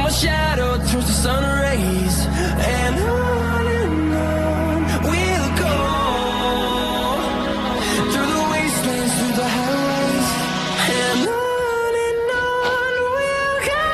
my shadow turns to sun rays, and on we'll go through the wastelands, through the highways, and on we'll go.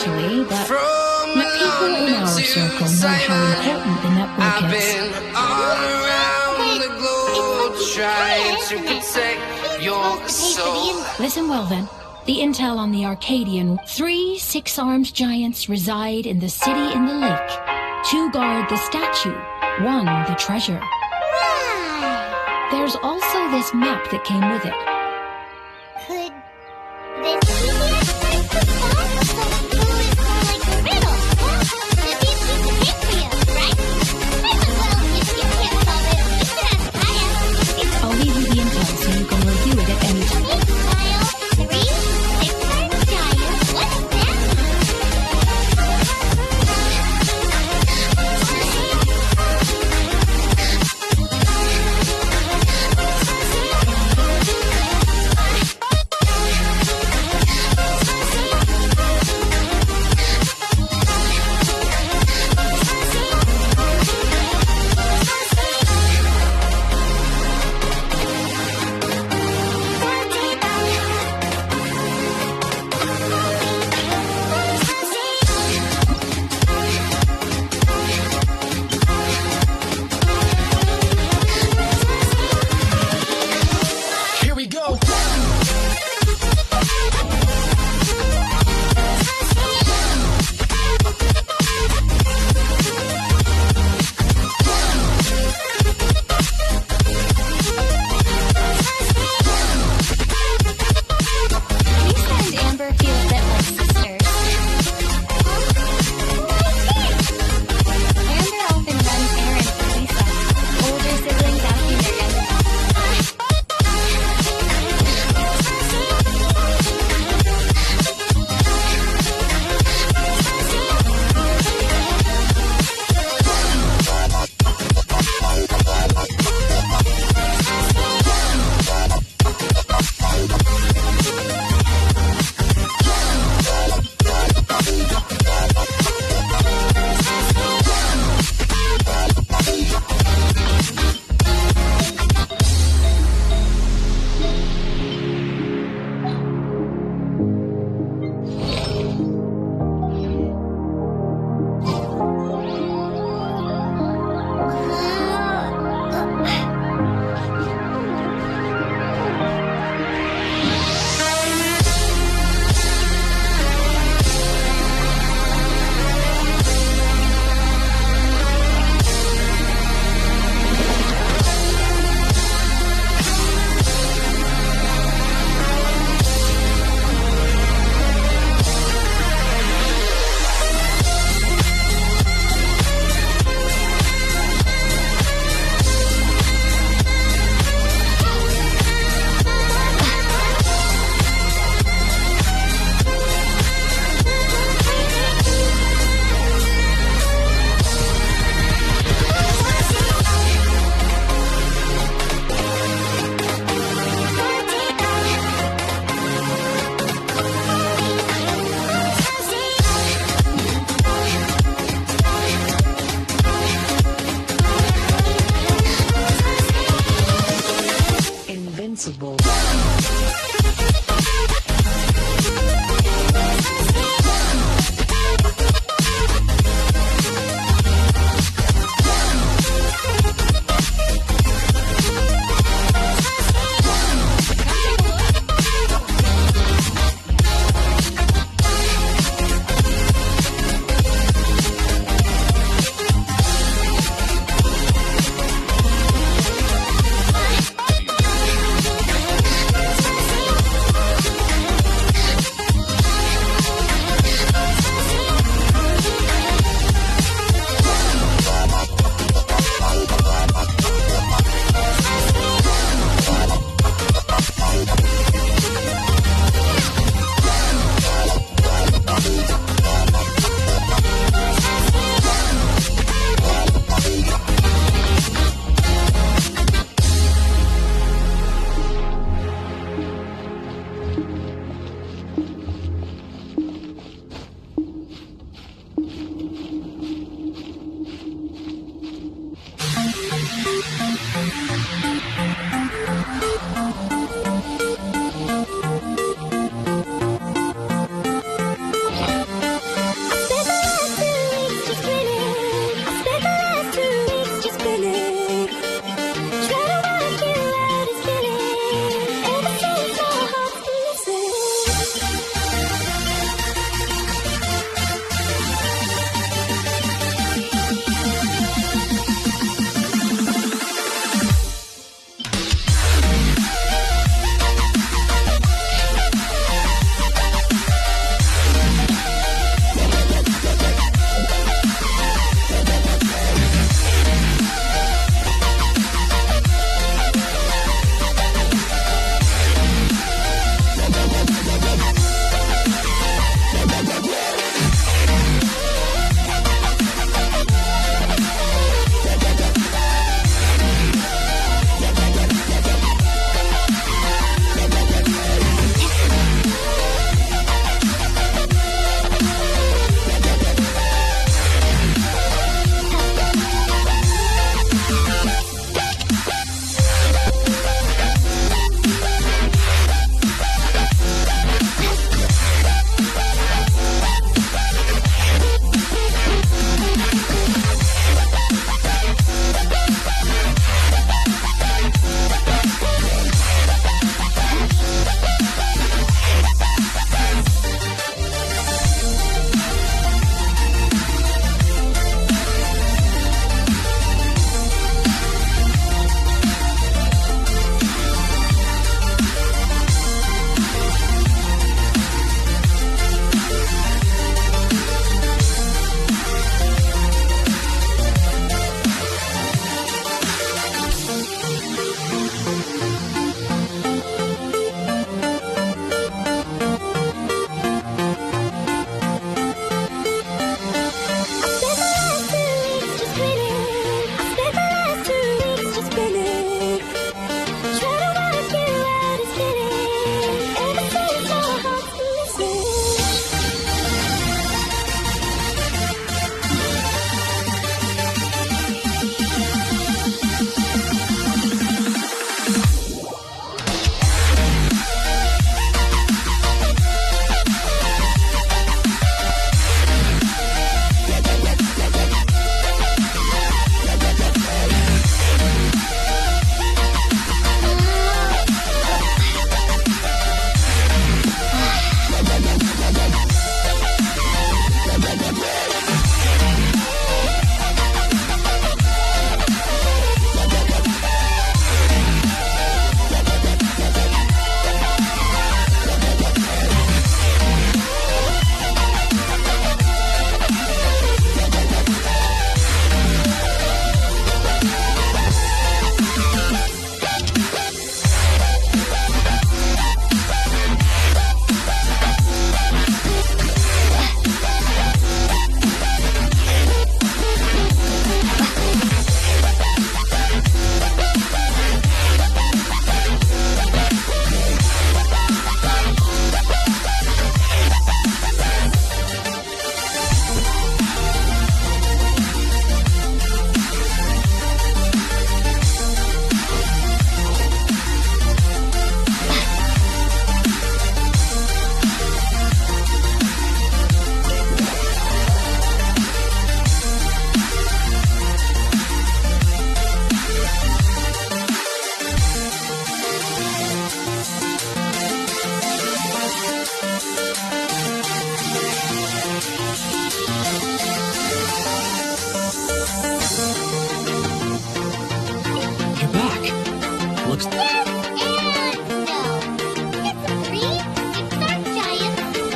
initially, but people in our circle know how important the network is. I've been all around the globe trying to protect your soul. Listen well then. The intel on the Arcadian, 3 6-armed giants reside in the city in the lake. 2 guard the statue, 1 the treasure. Right. There's also this map that came with it. Could this be the answer to solve the clue is more like a riddle? Well, it'd be a piece of cake for you, right? Well, if you can't solve it, you can ask Kaya. I'll leave you the intel so you can review it at any time. Kyle, 3 6-armed giants. What's that?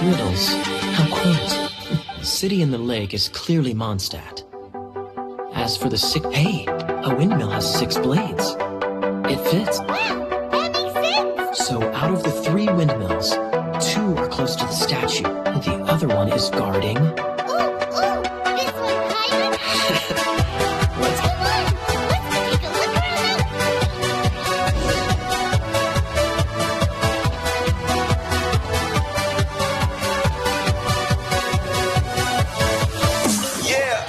riddles. How quaint. City in the lake is clearly Mondstadt. As for the hey, a windmill has 6 blades. It fits. Wow, that makes sense. So out of the 3 windmills, 2 are close to the statue. The other one is guarding. Ooh, this one hiding? Let's Come on, let's go take a look around. Yeah.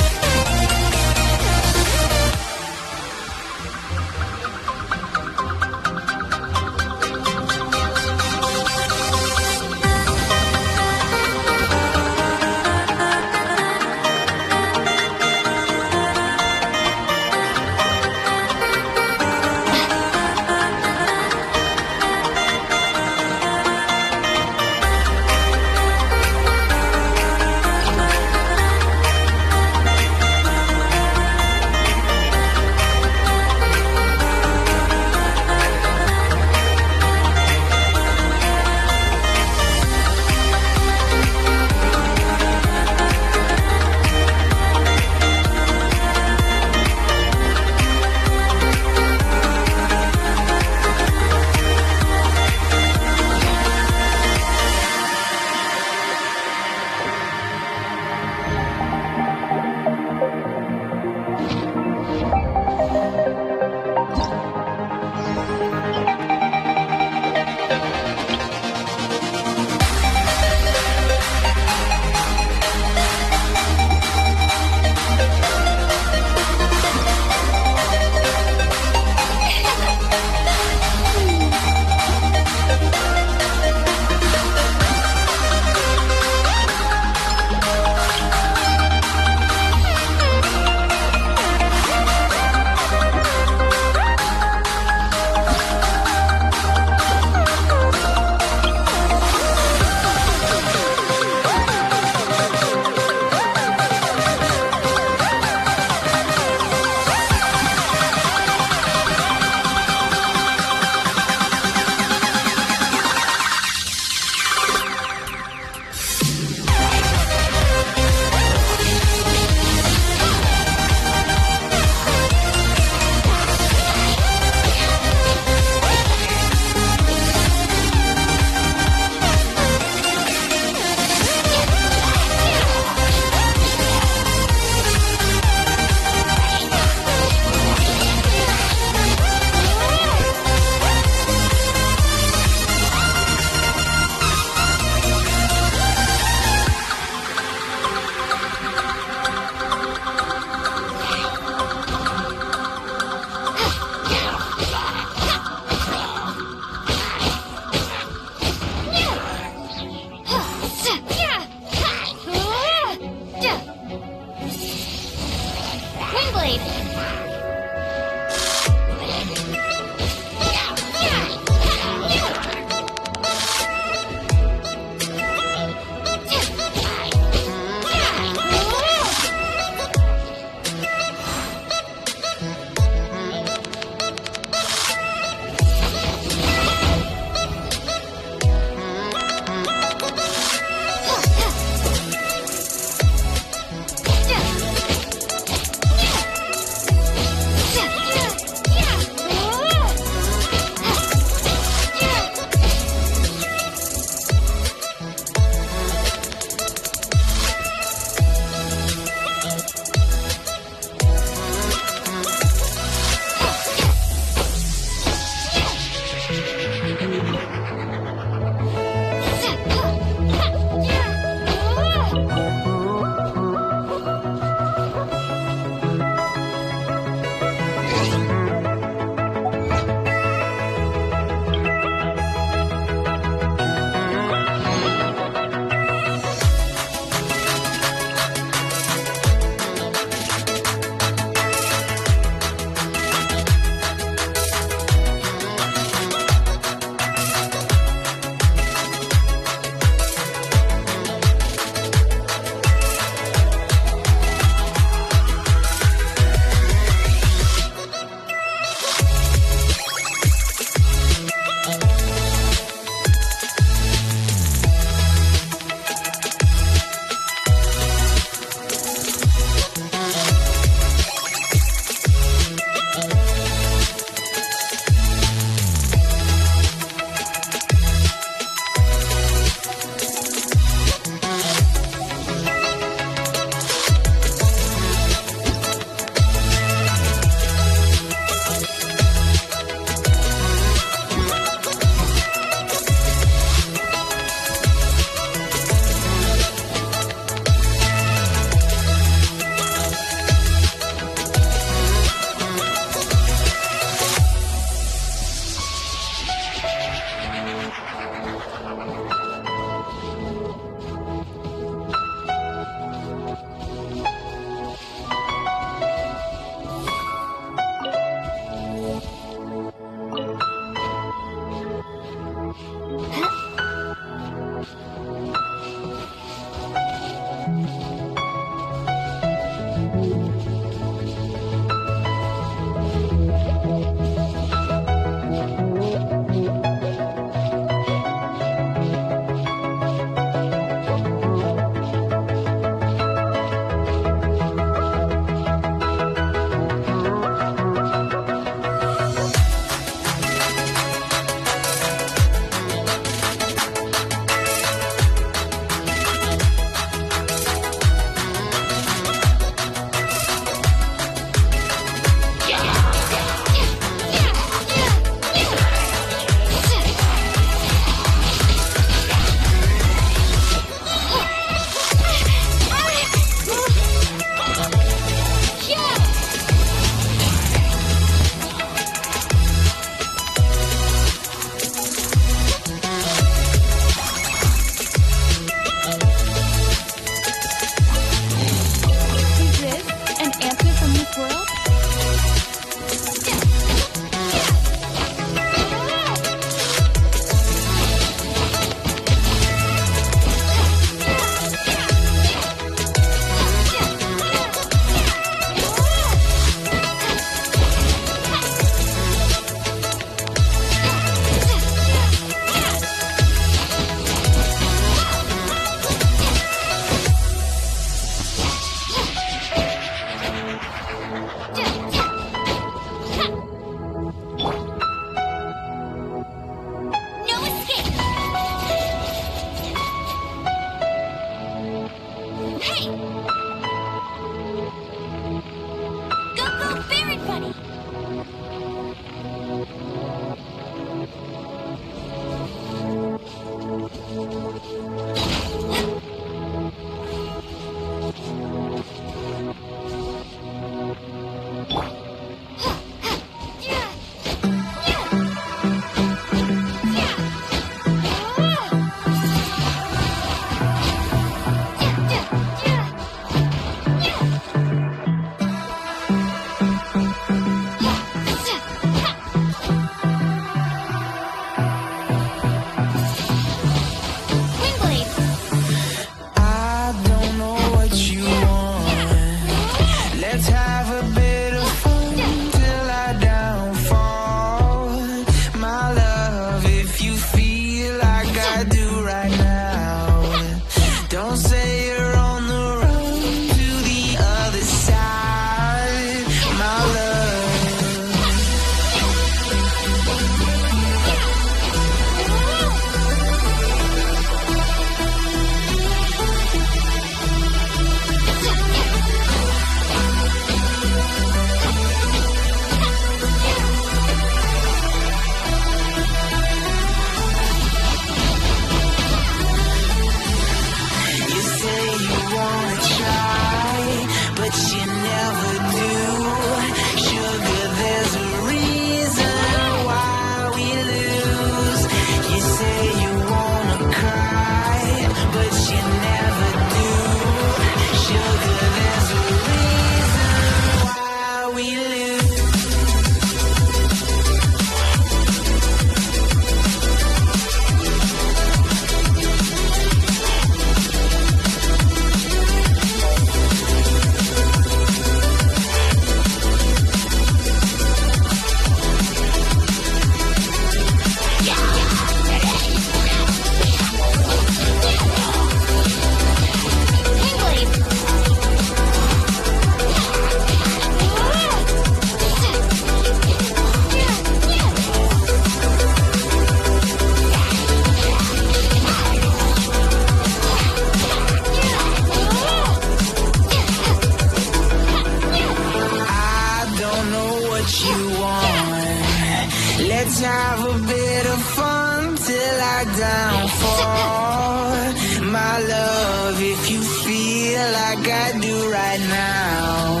downfall. My love, if you feel like I do right now,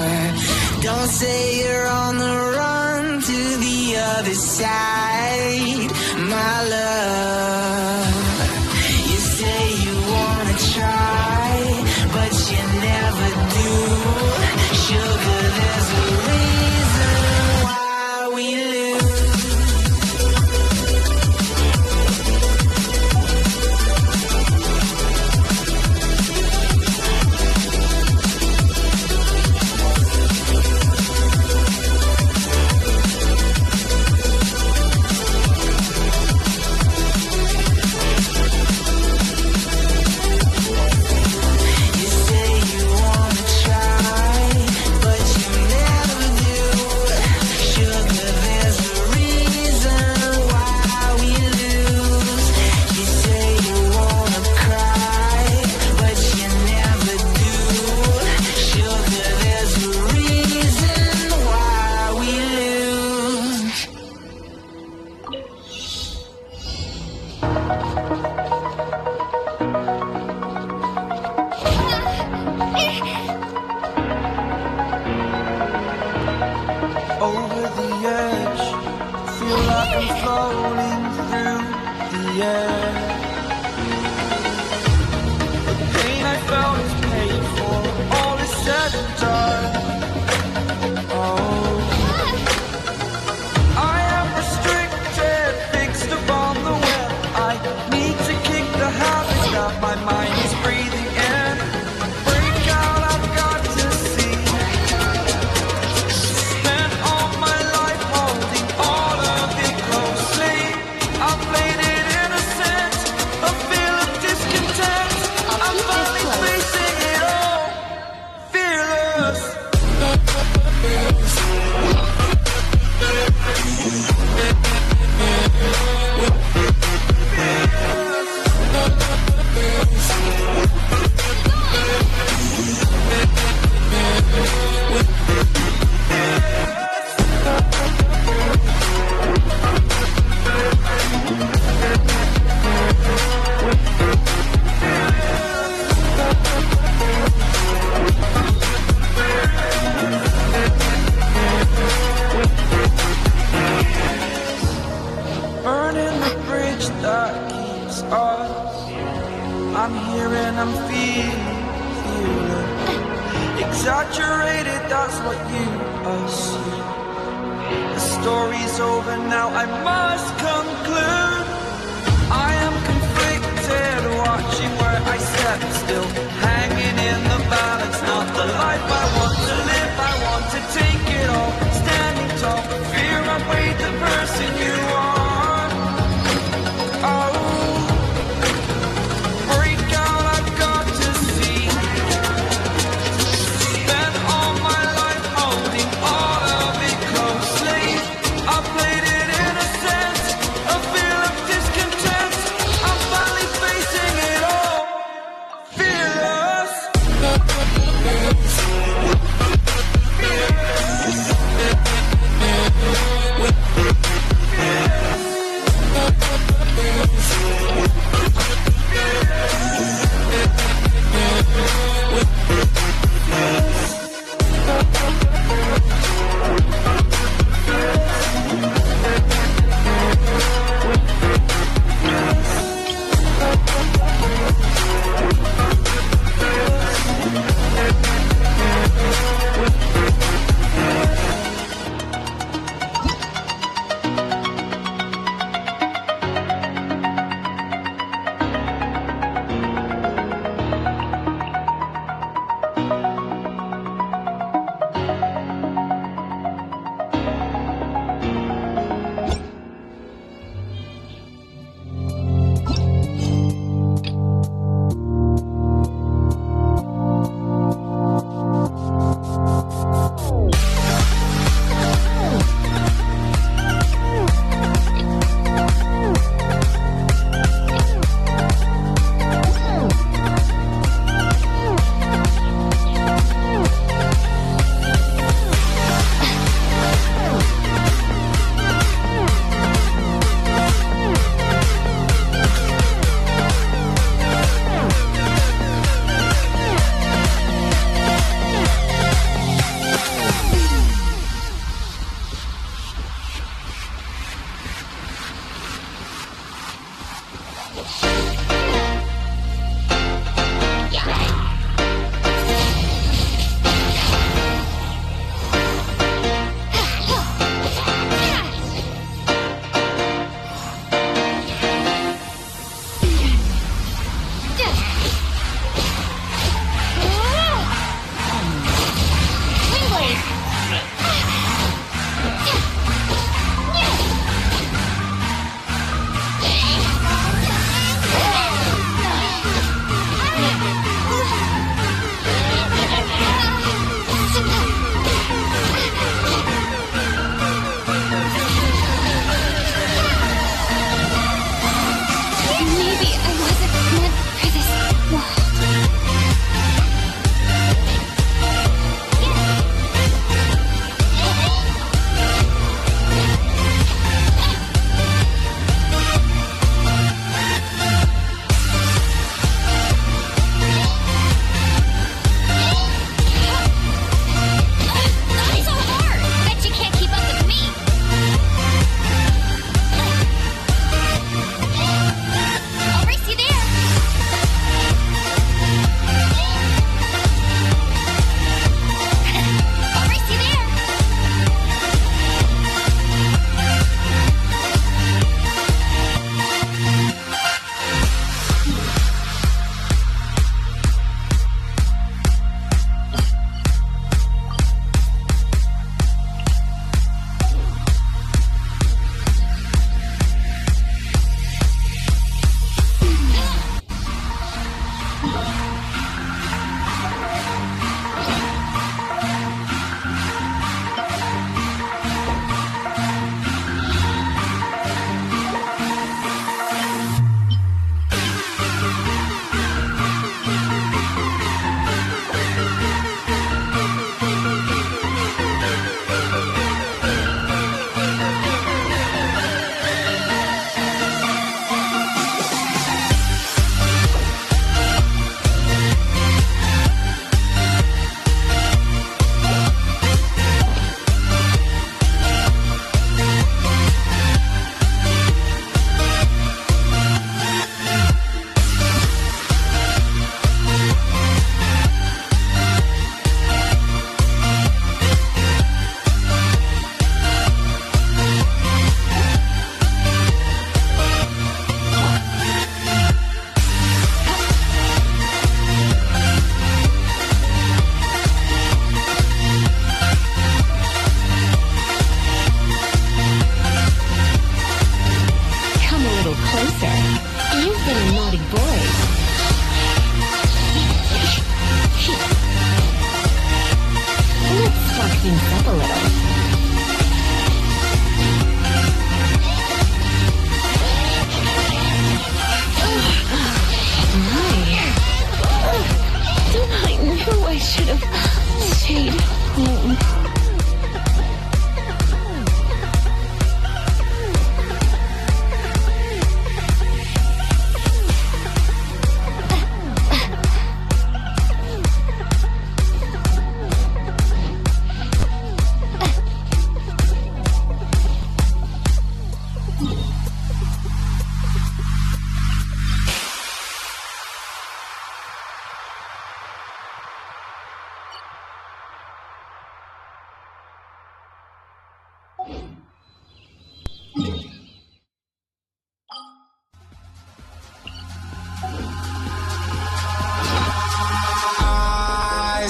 don't say you're on the run to the other side. My love, you say you wanna try, but you never do. Sugar, there's a reason why we lose. Over the edge, feel like I'm floating through the air. The pain I felt is paid for, all is said and done. Oh, I am restricted, fixed upon the web. I need to kick the habit that my mind is breathing in. Break out, I've got to see. Burning the bridge that keeps us. I'm here and I'm feeling exaggerated, that's what you assume. The story's over now, I must conclude. I am conflicted, watching where I step still, hanging in the balance. Not the life I want to live, I want to take it all. Standing tall, fear I weighed the person you are. closer. You've been a naughty boy. Let's spark things up a little. I knew I should have stayed home.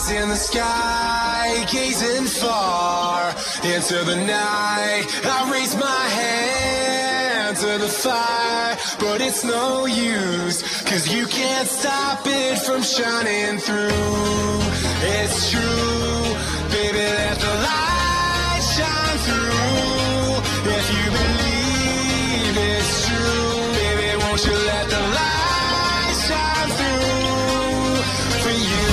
In the sky, gazing far into the night, I raise my hand to the fire, but it's no use, 'cause you can't stop it from shining through. It's true, baby, let the light shine through. If you believe it's true, baby, won't you let the light shine through for you.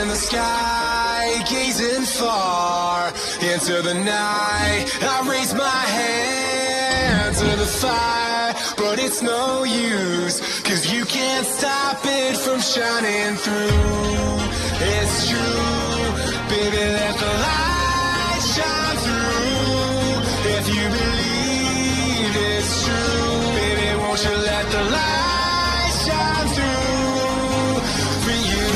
In the sky, gazing far into the night, I raise my hand to the fire, but it's no use, 'cause you can't stop it from shining through. It's true, baby, let the light shine through. If you believe it's true, baby, won't you let the light shine through for you.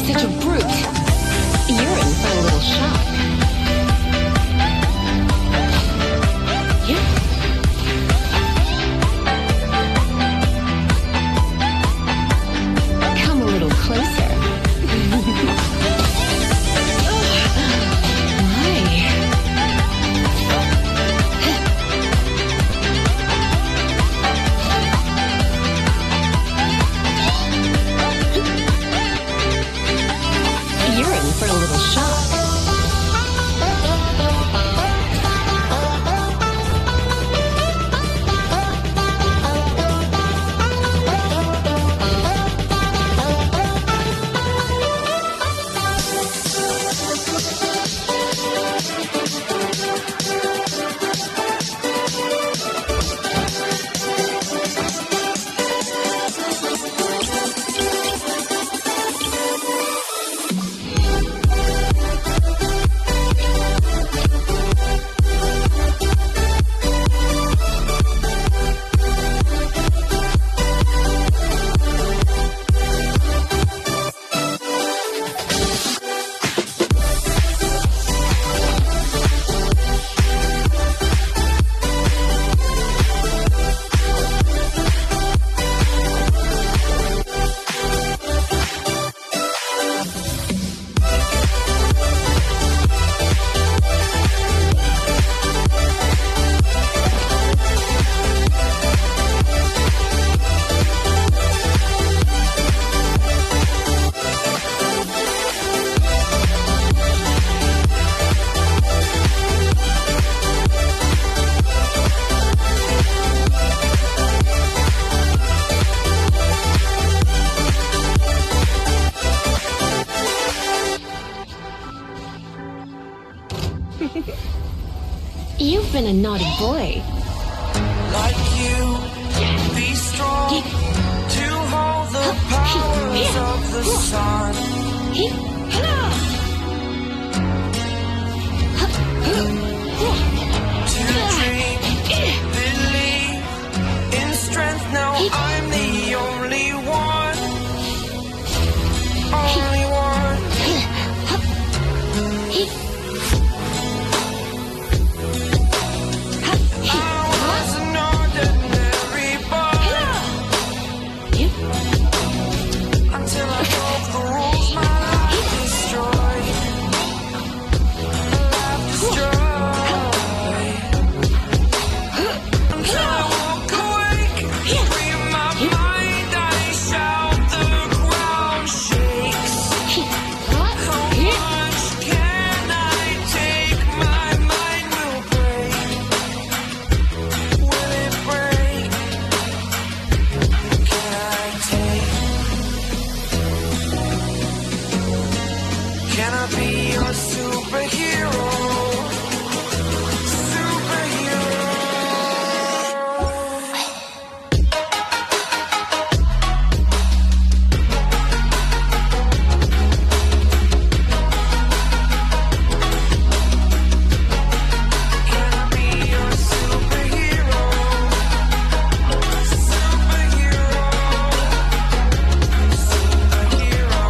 such a brute. You're in for a little shock. Come a little closer. For a little shock. You've been a naughty boy. Like you, be strong to hold the powers of the sun. To dream, believe in strength. Now I'm the only one. Only one. Until I broke the rules, my life destroyed. Life destroyed. Until I walk awake, free my mind, I shout, the ground shakes. How much can I take? My mind will break. Will it break? Can I take? Can I be your superhero? Superhero. Can I be your superhero? Superhero. Superhero.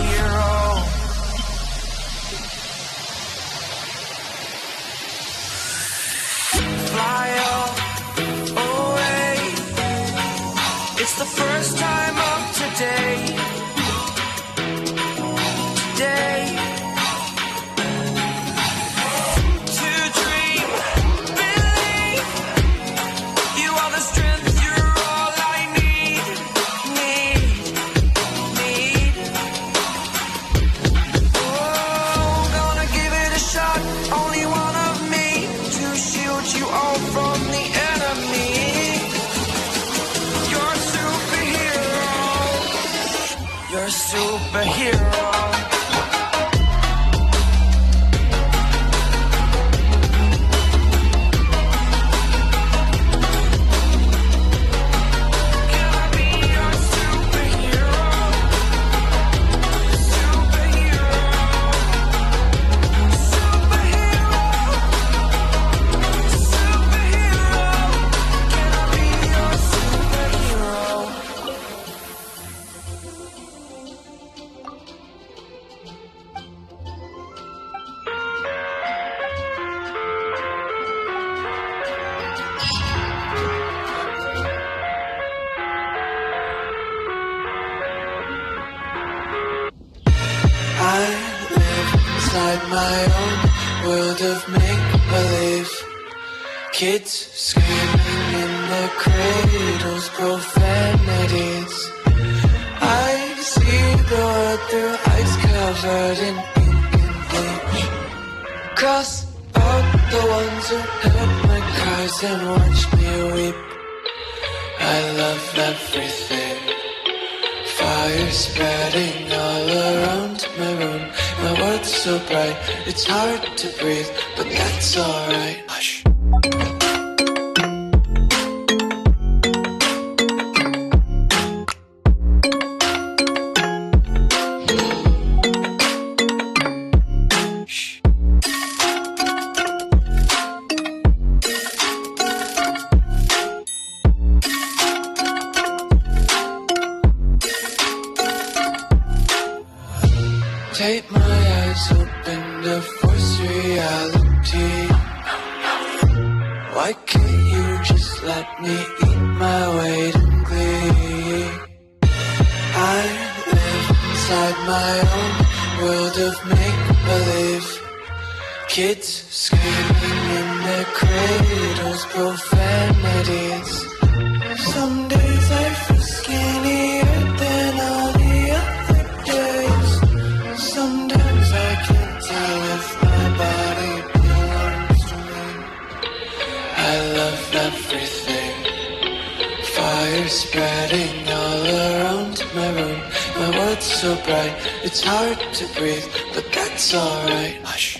Superhero. Fly away. It's the first time of today. Today. To dream, believe. You are the strength, you're all I need. Need. Oh, gonna give it a shot. Only one of me to shield you all from the enemy. You're a superhero. You're a superhero. Can I be your superhero? Superhero. Superhero. Superhero. Can I be your superhero? I live inside my own world of make-believe. Kids screaming in their cradles, profanities. I see the world through eyes covered in ink and bleach. Cross out the ones who heard my cries and watch me weep. I love everything. Fire spreading all around my room. My world's so bright, it's hard to breathe, but that's alright. Hush. Take my eyes open to force reality. Why can't you just let me eat my weight in glee? I live inside my own world of make-believe. Kids screaming in their cradles, profanities. Some days I feel skinnier than all the other days. Sometimes I can't tell if my body belongs to me. I love everything. Fire spreading all around my room. My world's so bright, it's hard to breathe, but that's alright. Hush.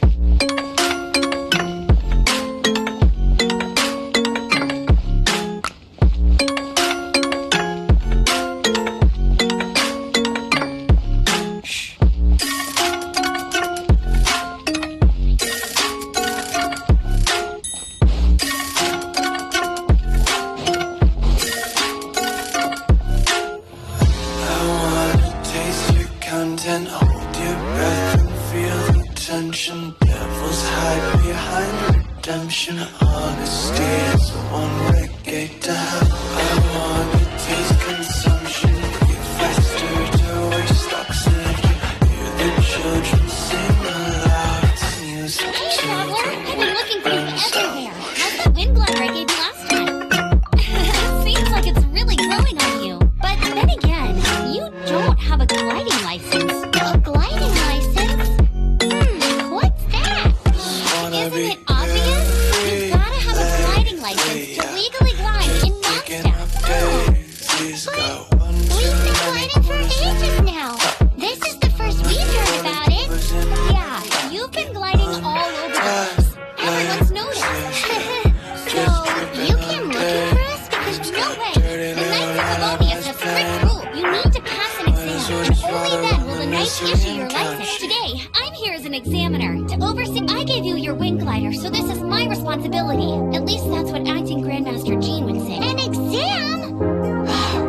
And hold your breath and feel the tension. Devils hide behind redemption. Honesty is a one-way gate to hell. I wanna taste consumption. Breathe faster to waste oxygen. Hear the children sing aloud. It's music Hey, to Traveler, I've the been looking for you burns out. everywhere. How's that wind glider I gave you last time? Seems like it's really growing on you. But then again, you don't have a gliding license. A gliding license? What's that? Isn't it obvious? You've gotta have a gliding license to legally glide in Mondstadt. Please But go. we've been gliding for ages now. This is the first we've heard about it. Yeah, you've been gliding all over the place. Everyone's noticed. So, you came looking for us? Because no way. The Knights of Favonius have strict rule. You need to pass an exam, and only then will the Knights issue your license. Today, I'm here as an examiner to oversee. I gave you your wing glider, so this is my responsibility. At least that's what acting Grandmaster Jean would say. An exam?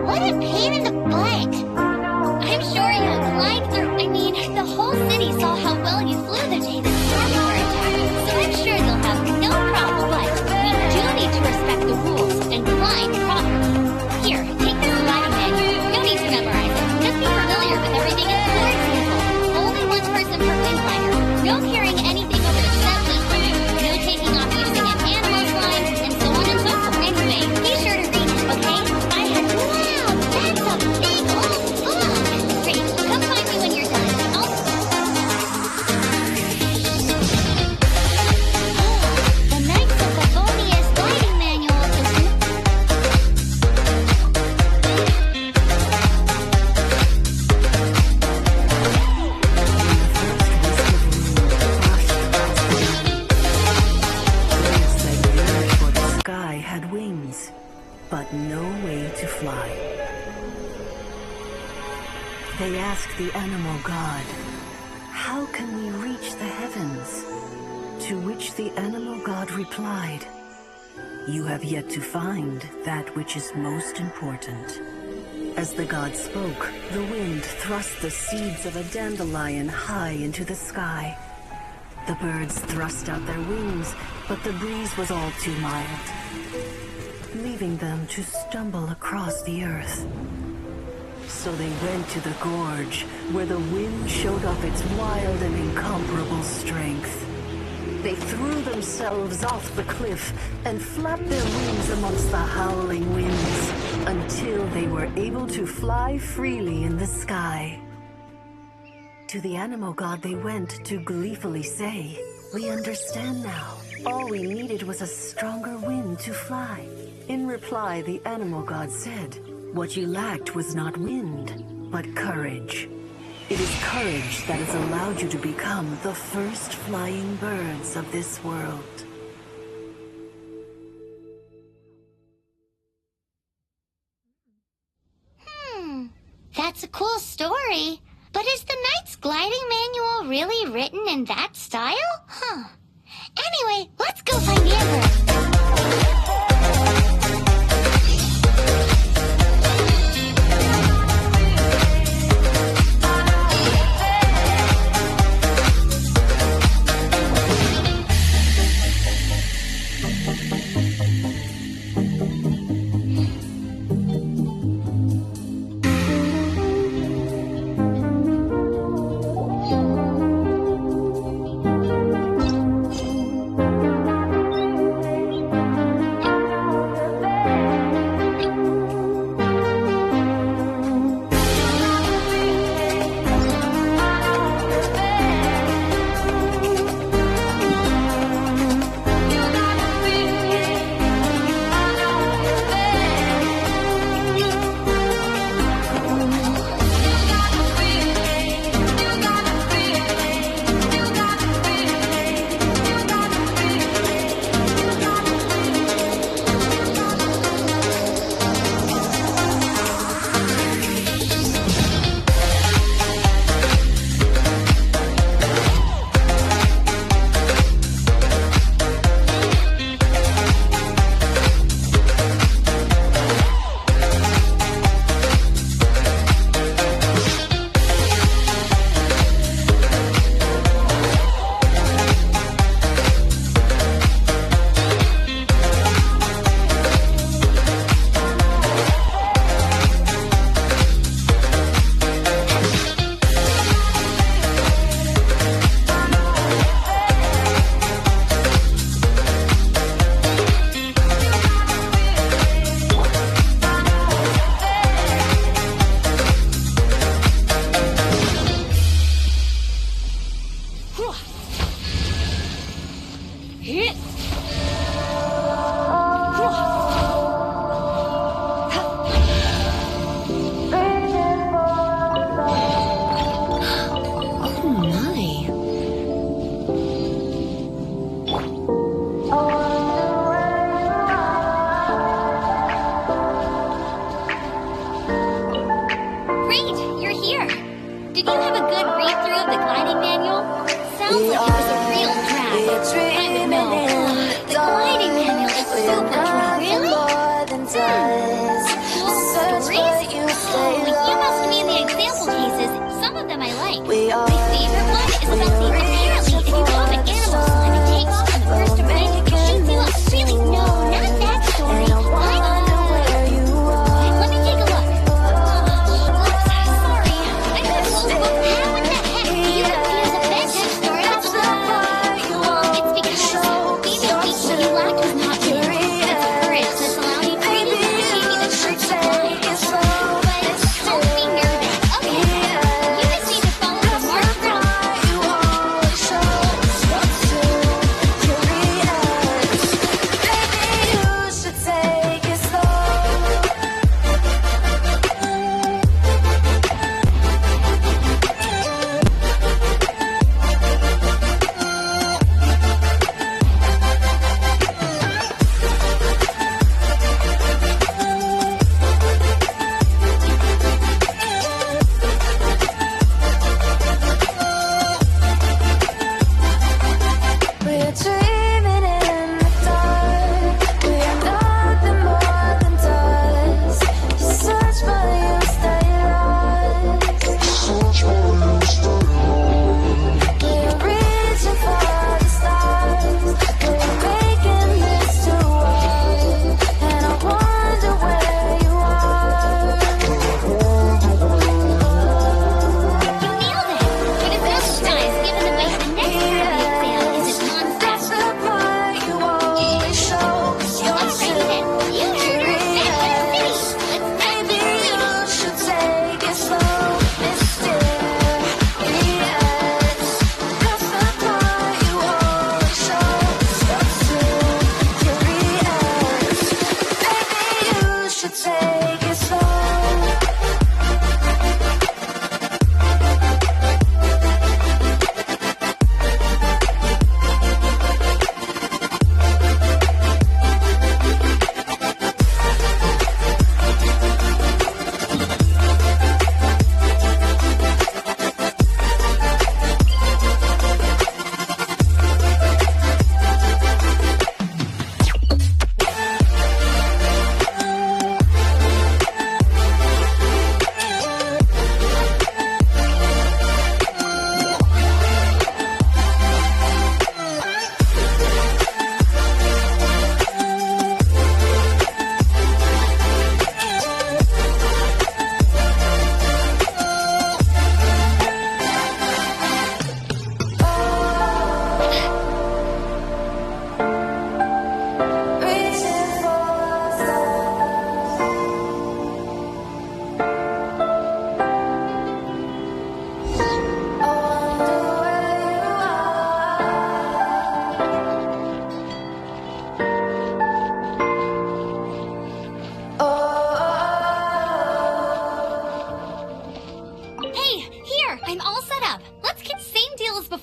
What a pain in the butt. I'm sure you'll glide through. I mean, the whole city saw how well you flew the day the storm were attacked, so I'm sure you'll have no problem. But we do need to respect the rules and glide properly. Here, take this gliding manual. No need to memorize it. Just be familiar with everything. For example, only one person per wing glider. No carrying anything over the senses. No taking off using an animal's line, and so on and so forth. Anyway, be sure to read it, okay? Wow, that's a big old book. Great, come find me when you're done. The Knights of Favonius gliding manual is... Sky had wings, but no way to fly. They asked the animal god, "How can we reach the heavens?" To which the animal god replied, "You have yet to find that which is most important." As the god spoke, the wind thrust the seeds of a dandelion high into the sky. The birds thrust out their wings, but the breeze was all too mild, leaving them to stumble across the earth. So they went to the gorge, where the wind showed off its wild and incomparable strength. They threw themselves off the cliff and flapped their wings amongst the howling winds until they were able to fly freely in the sky. To the animal god they went to gleefully say, "We understand now. All we needed was a stronger wind to fly." In reply, the animal god said, "What you lacked was not wind, but courage. It is courage that has allowed you to become the first flying birds of this world." That's a cool story. But is the Knight's Gliding Manual really written in that style? Huh. Anyway, let's go find Amber. Did you have a good read-through of the gliding manual? Sounds like it was a real drag. I'm no.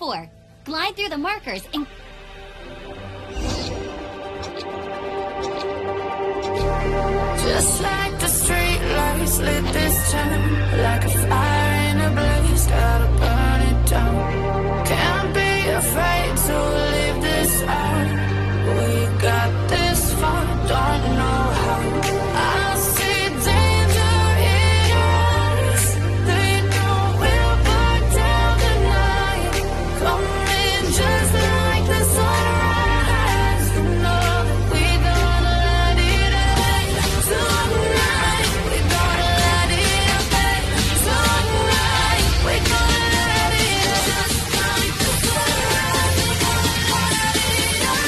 before. Glide through the markers and... Just like the street lights lit this town, like a fire in a blaze, gotta burn it down. Can't be afraid to leave this out. We got this far, don't know how. I see danger in your eyes. They know we'll burn down the night. Coming just like the sunrise. You know that we gonna let it out. Tonight, we gonna let it out. Tonight, we gonna let it out. Just like the sunrise, we gonna let it out.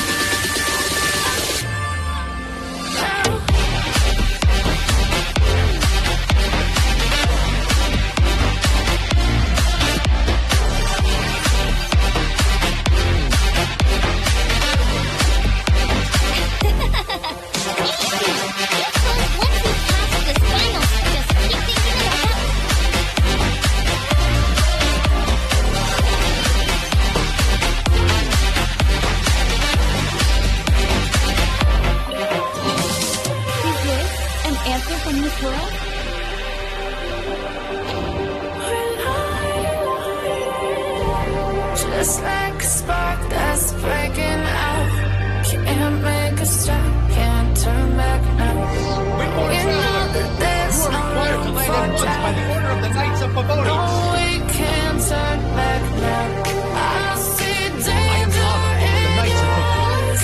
An answer from this world? Just like a spark that's breaking out. Can't make a stop, can't turn back now. You know that there's no room for doubt. the order of the Knights of Pavoni. No, we can't turn back now. I see danger in your eyes.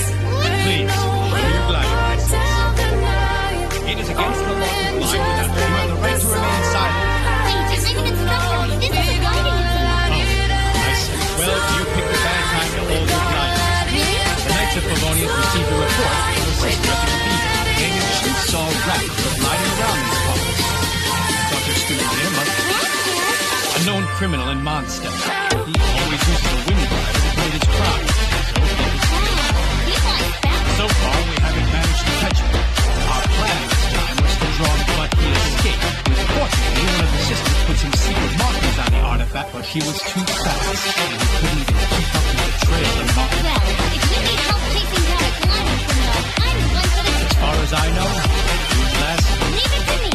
Please, lower your gliding license. Down the night. It is against the law to fly without you have the right to remain silent. Wait, there's even instructions. This is a guiding incident. I see. Well, you picked a bad time to hold your gliding. The Knights of Pavoni have received a report of a suspect in the named Jigsaw Rabbit gliding around these parts. Dr. Student him, a known criminal and monster. He always uses a wind glider to commit his crimes. He's like that. So far, we haven't managed to catch him. Our plan this time was to draw him, but he escaped. Fortunately, one of the sisters put some secret markers on the artifact, but he was too fast, and we couldn't even keep up with the trail and markers. Well, if you need help chasing down a gliding criminal, I'm the one for this. As far as I know, who's last? Leave it to me.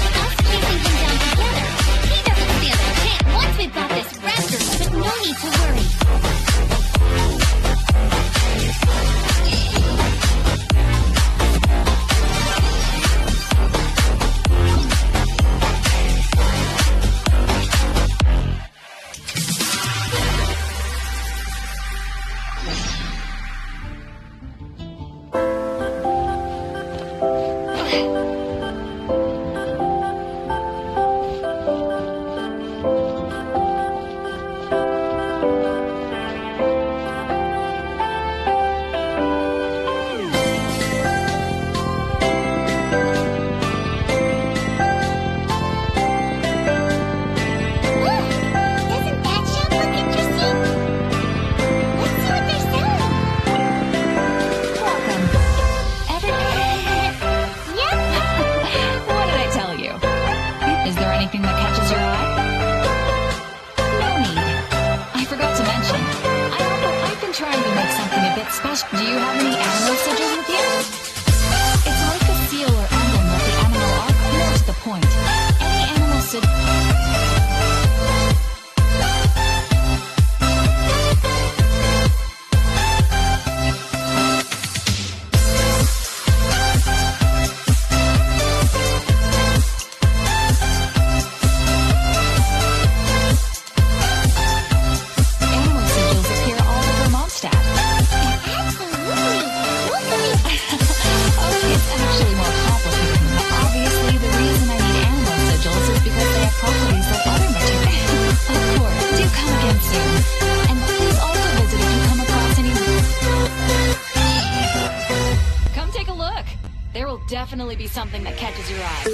With us chasing him down together, he doesn't stand a chance. Once we've got this raptor, but no need to worry. Doesn't that shop look interesting? Let's see what they're selling. Welcome. Yep. What did I tell you? Is there anything that catches your eye? No need. I forgot to mention. I've been trying to make something a bit special. Do you have any animal sigils with you? It's like a seal or emblem that the animal are. More to the point. Any animal sigil. Animal sigils appear all over Mondstadt. Absolutely. Look at me. Oh, it's actually more complicated. Obviously, the reason I need animal sigils is because they have properties that other materials. Of course, do come again soon. And please also visit if you come across any. Come take a look. There will definitely be something that catches your eye.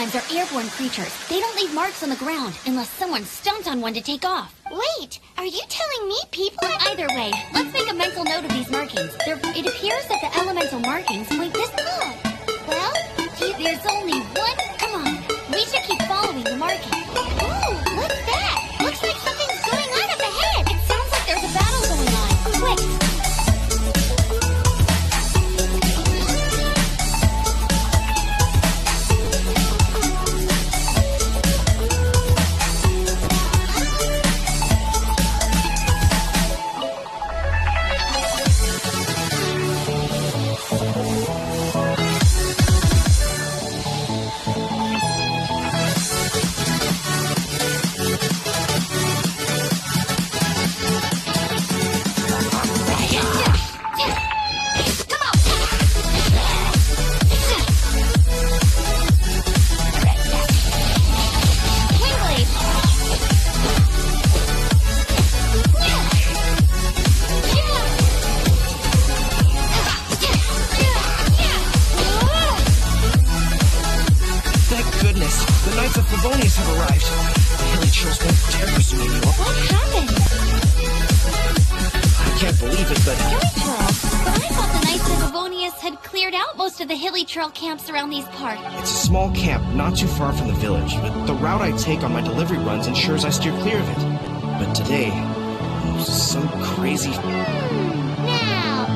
slimes are airborne creatures. They don't leave marks on the ground unless someone stomps on one to take off. Wait, are you telling me people are... Either way, let's make a mental note of these markings. It appears that the elemental markings point this... Oh, well, there's only one... Come on, we should keep following the marking. Ooh, what's that? Looks like something's going on up ahead. It sounds like there's a battle going on. Quick! Camps around these parts. It's a small camp not too far from the village, but the route I take on my delivery runs ensures I steer clear of it. But today, some crazy... Now!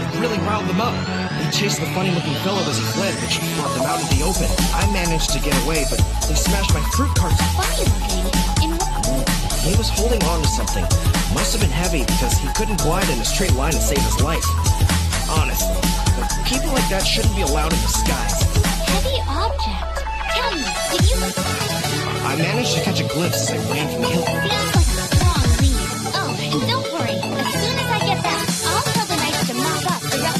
It really riled them up. They chased the funny-looking fellow as he fled, which brought them out into the open. I managed to get away, but they smashed my fruit carts. Funny-looking? In what? He was holding on to something. Must have been heavy because he couldn't glide in a straight line to save his life. Honestly. People like that shouldn't be allowed in the skies. Heavy object. Tell me, did you... I managed to catch a glimpse as I ran from the hill. Feels like a strong lead. Oh, and don't worry. As soon as I get back, I'll tell the knights to mop up the rest.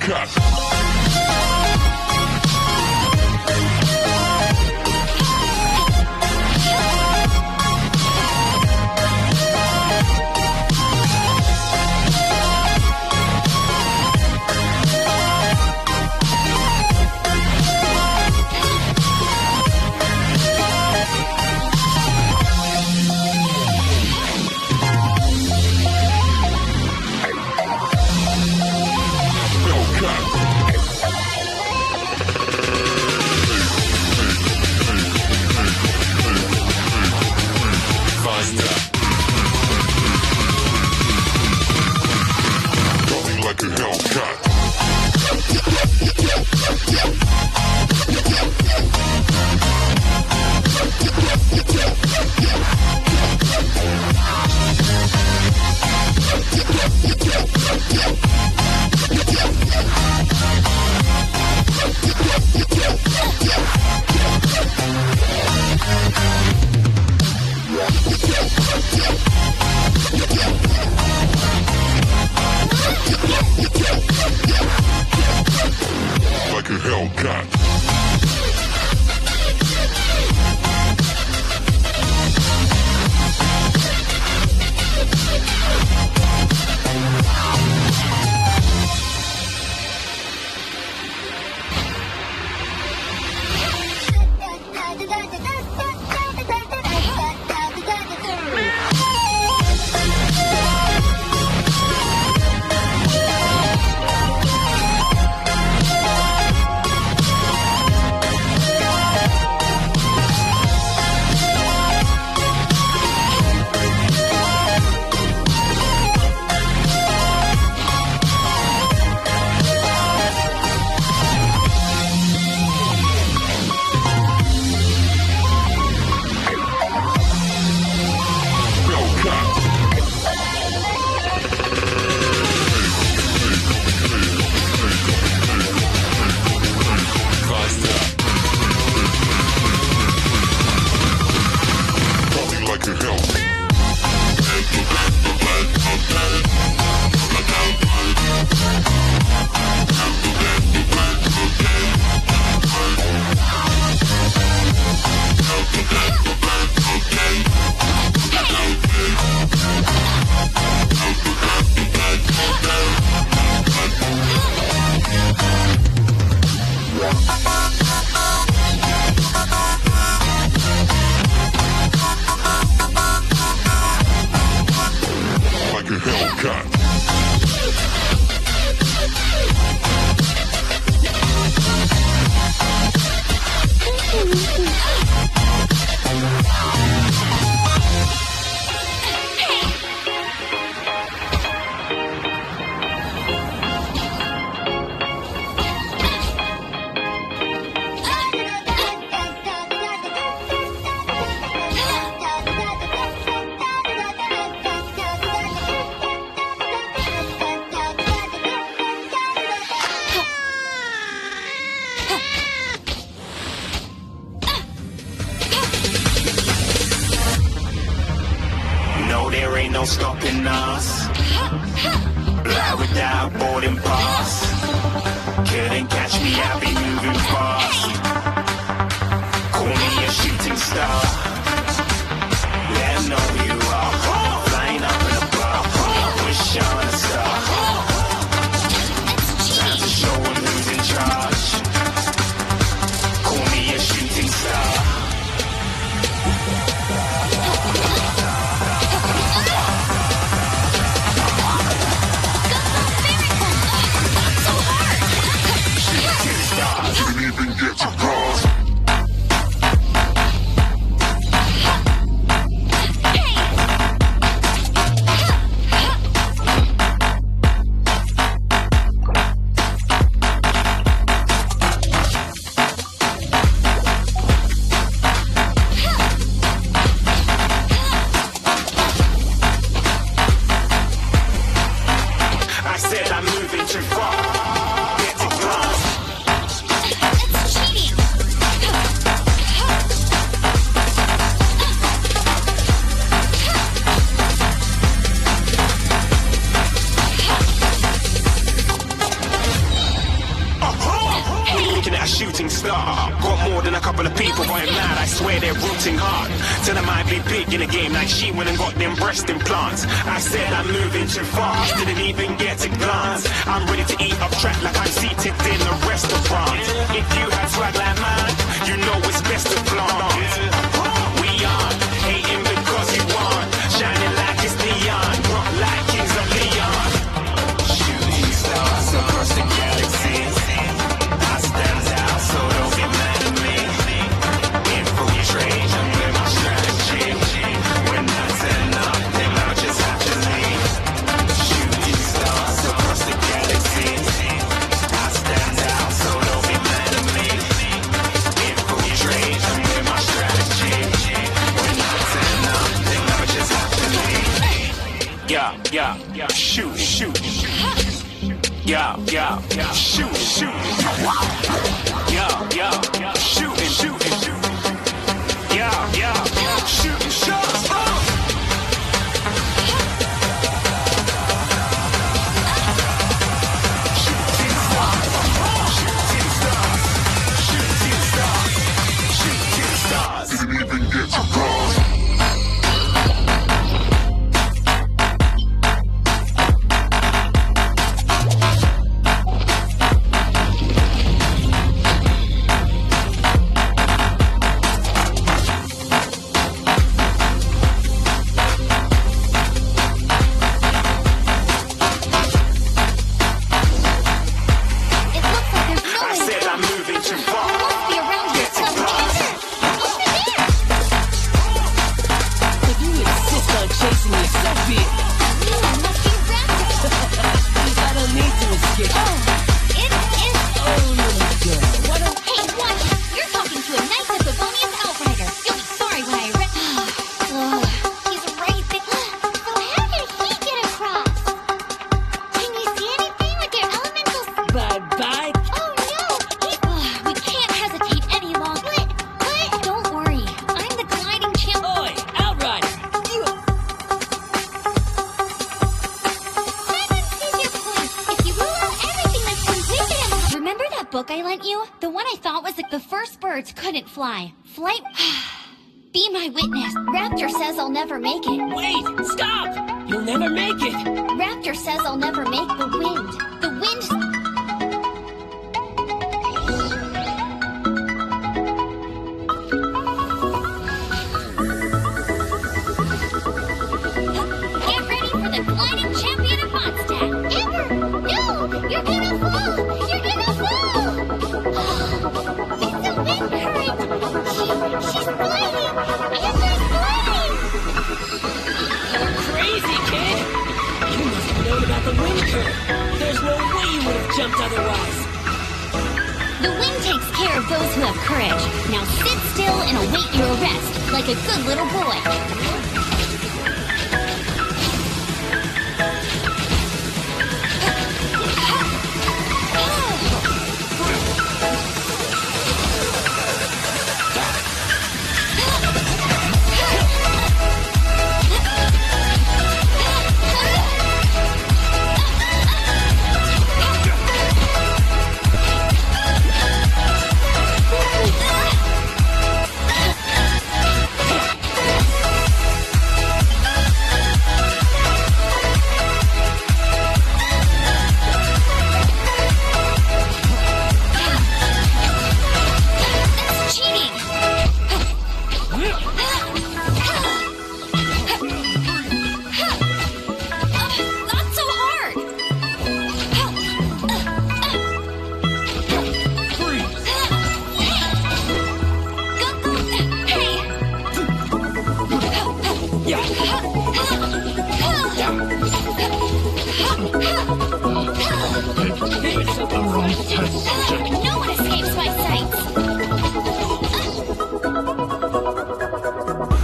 Hellcat. Like a Hellcat. Like a Hellcat. no stopping us. Fly without boarding pass. Couldn't catch me, I'll be moving fast. Call me a shooting star. Let 'em know you are. Flying up in a bar. Wish on a star. Time to show 'em who's in charge. Call me a shooting star. Didn't even get to cross. I said I'm moving too far. Get to cross. It's cheating. shooting star. Got more than a couple of people going mad, I swear they're rooting hard. Tell them I'd be big in a game like she went and got them breast implants. I said I'm moving too fast, didn't even get to glance. I'm ready to eat up track like I'm seated in a restaurant. If you had swag like mine, you know it's best to flaunt. We aren't hating because you want, shining like it's neon, rock like kings of Leon. Shooting stars across the galaxy, I stand out, so don't get mad at me. Infiltrate, I'm with my strategy. When I turn up, then I'll just have to leave. Shooting stars across the galaxy, I stand out, so don't get mad at me. Infiltrate, I'm with my strategy. When I turn up, then I'll just have to leave. Yeah, shoot, shoot. Yeah, shoot, shoot. Yeah, shooting, shooting, shooting. Yeah, shooting shots. Shooting stars. Didn't even get to cross. Couldn't fly. Flight... Be my witness. Raptor says I'll never make it. Wait! Stop! You'll never make it! Raptor says I'll never make the wind. The wind... Get ready for the gliding champion of Mondstadt. Amber! No! You're gonna fall! You're gonna fall! It's a wind current! She's gliding! Amber's gliding! You're crazy, kid! You must have known about the wind current. There's no way you would have jumped otherwise. The wind takes care of those who have courage. Now sit still and await your arrest, like a good little boy. No one escapes my sights.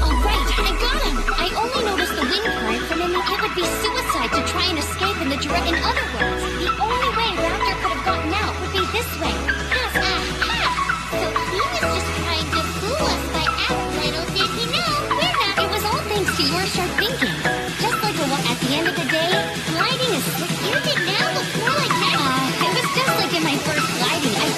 Alright, I got him. I only noticed the wind current from him. It would be suicide to try and escape in the direct. In other words, the only way Raptor could have gotten out would be this way. So he was just trying to fool us by acting. Little did he know. We're not. It was all thanks to your sharp thinking. Just like at the end of the day, gliding is slick. Use it now look more like that. It was just like in my first gliding. I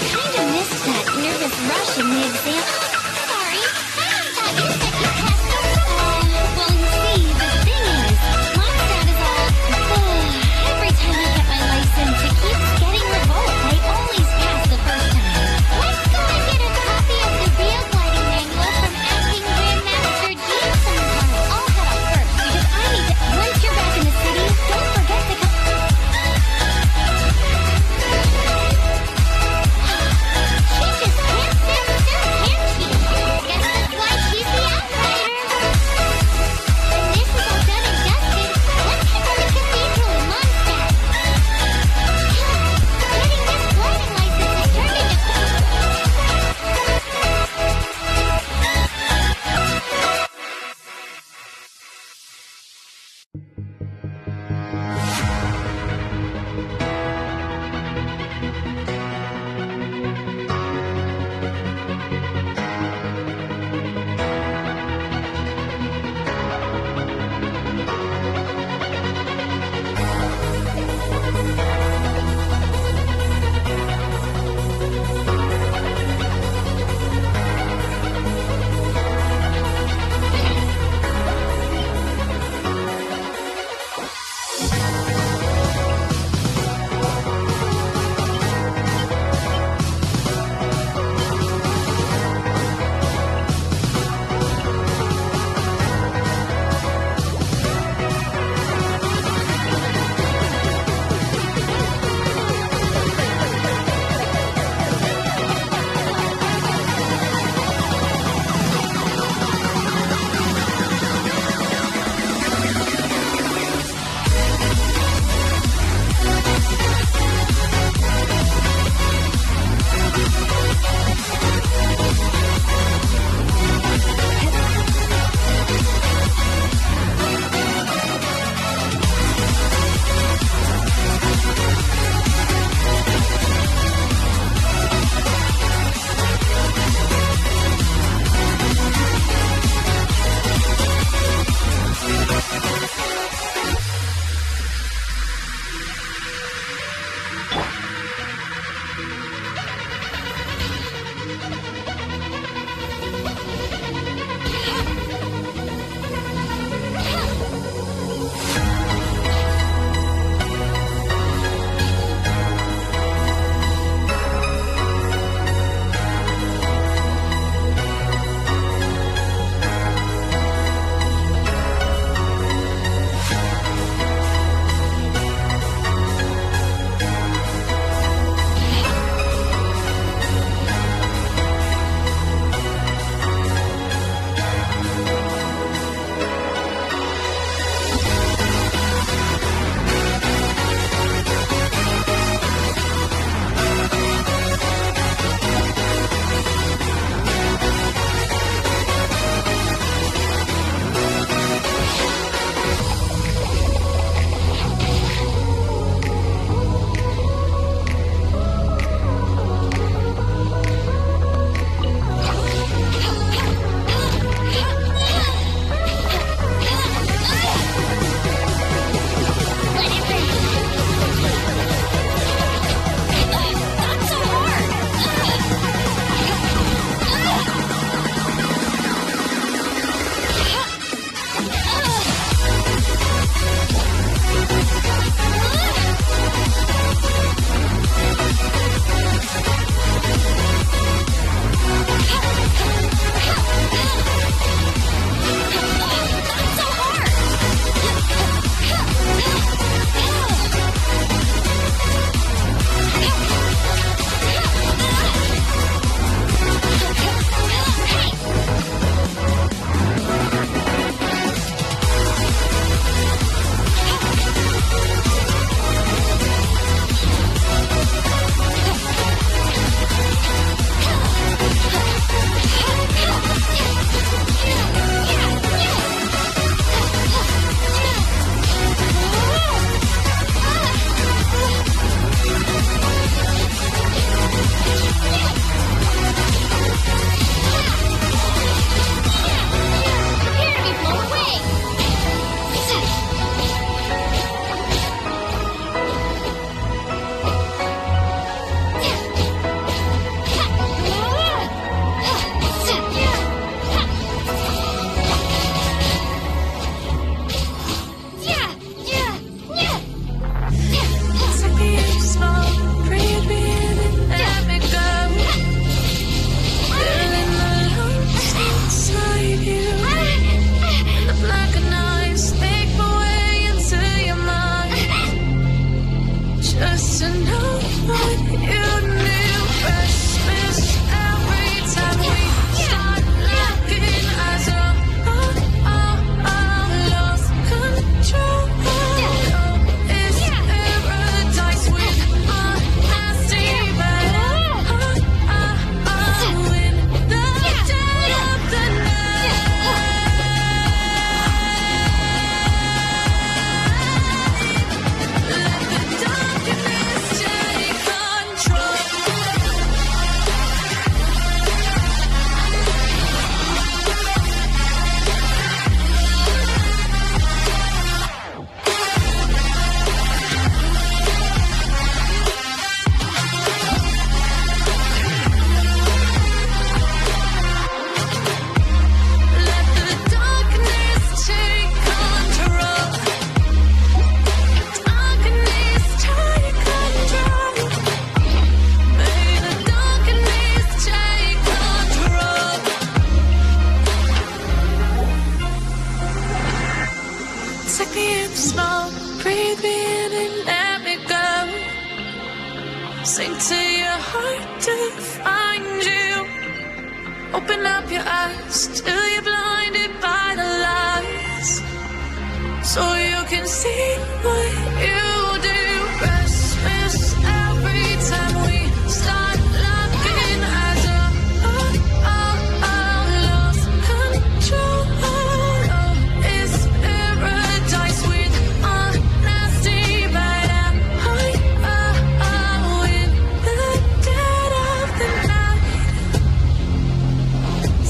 Sing to your heart to find you. Open up your eyes till you're blinded by the lies, so you can see what you do. Restless every time we start looking as a lost control. It's paradise with honesty, but I'm in the dead of the night.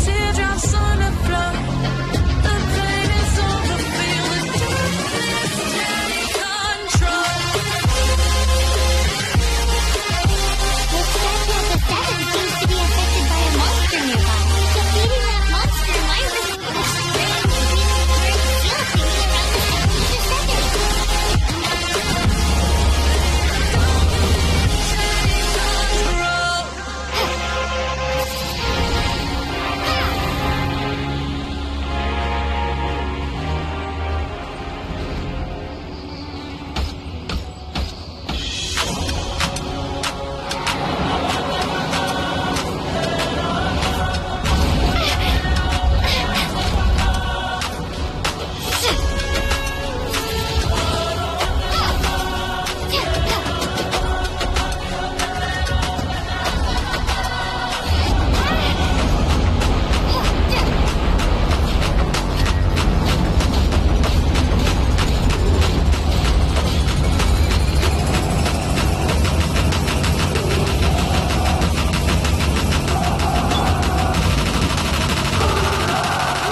Teardrops on the floor. The pain is over. Feel the darkness take control. The statue of the seven seems to be affected by a monster nearby. Defeating that monster might remove the strange, great guilt hanging around the statue of the seven.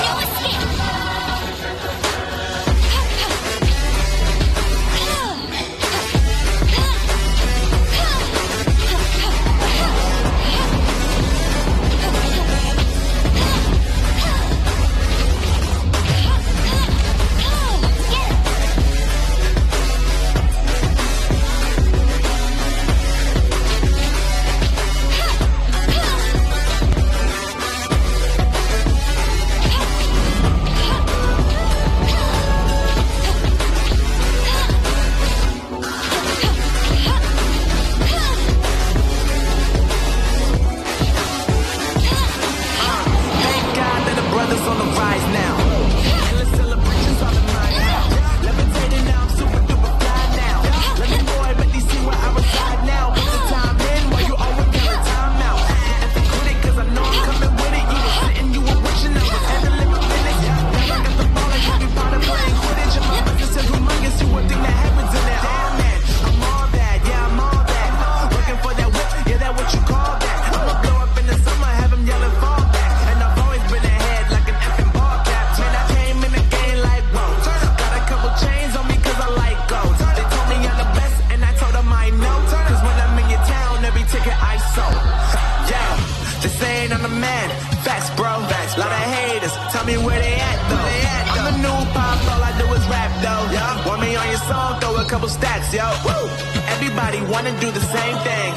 No escape! Thank God that the brothers on the rise now. Endless celebrations all the night now. Levitating now, I'm super duper fly now. Let me boy, let me see where I reside now. Put the time in while you always got the time out. And think with it, cause I know I'm coming with it. You were sitting, you were wishing I was handling my business. Now I got the ball and you be part of playing Quidditch. And my business is humongous, you would think that happens in there. Damn man, I'm all that, yeah, I'm all that. Looking for that whip, yeah, that what you call that. I'ma blow up in the summer, have them yelling fall back. And I've always been ahead like an effing ball cap. Man, I came in the game like, whoa. Got a couple chains on me cause I like gold. They told me I'm the best and I told them I know. Cause when I'm in your town, every ticket I sold. Yeah, they saying I'm the man. Facts, bro. Lot of haters, tell me where they at though. I'm the new pop, all I do is rap though. Want me on your song, throw a couple stacks, yo. Woo! Everybody wanna do the same thing.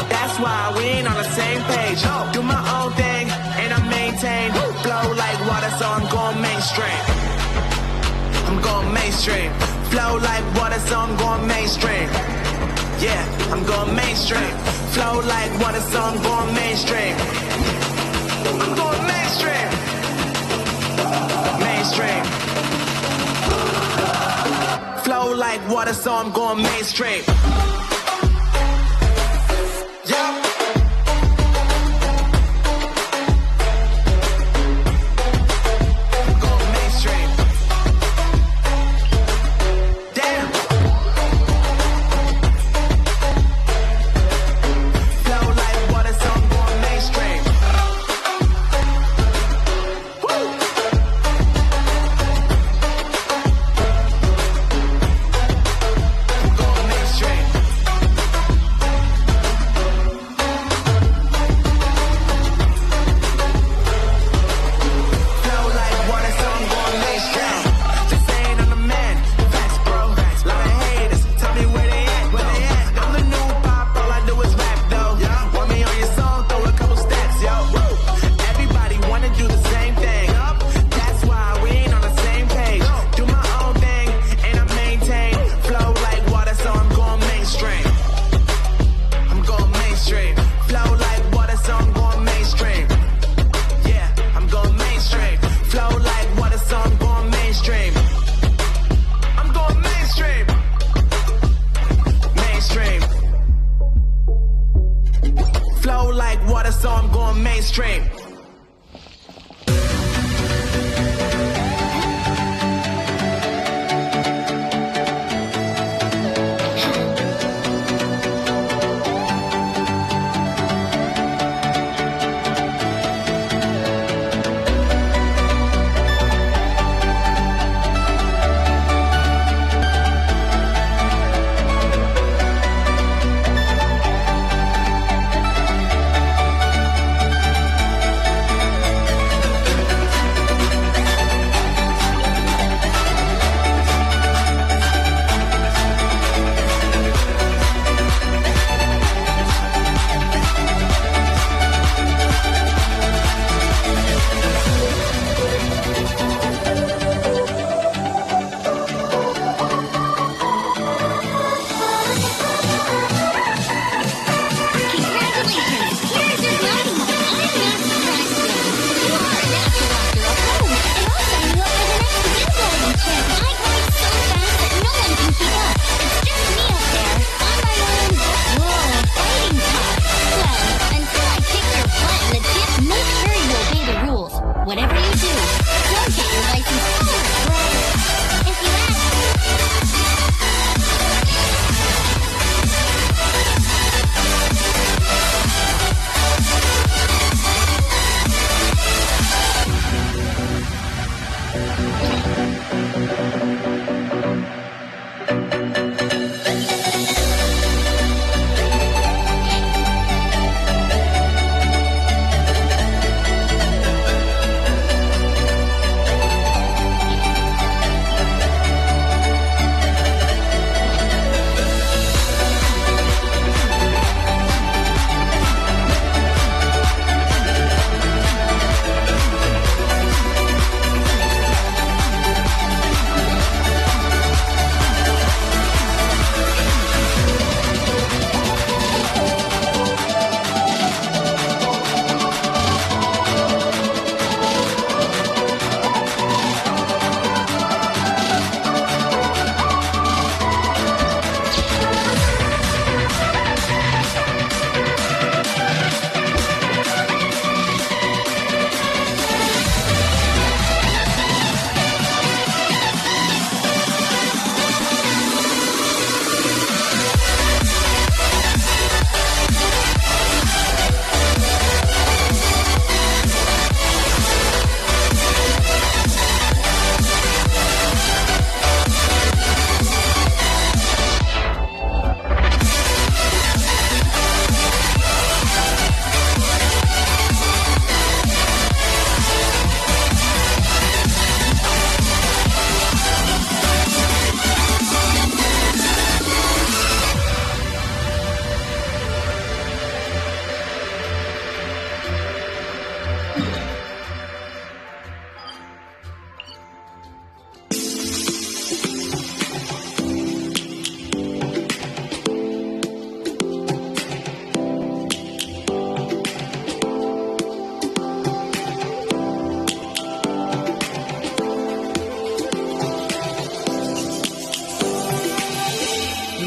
That's why we ain't on the same page. Do my own thing, and I maintain. Flow like water, so I'm going mainstream. I'm going mainstream. Flow like water, so I'm going mainstream. Yeah, I'm going mainstream. Flow like water, so I'm going mainstream. I'm going mainstream. Mainstream. Flow like water, so I'm going mainstream. Yeah. Going mainstream. Damn. Flow like water, so I'm going mainstream. Woo! Going mainstream. artist, so I'm going mainstream. Whatever you do, don't get your license first, right? If you ask.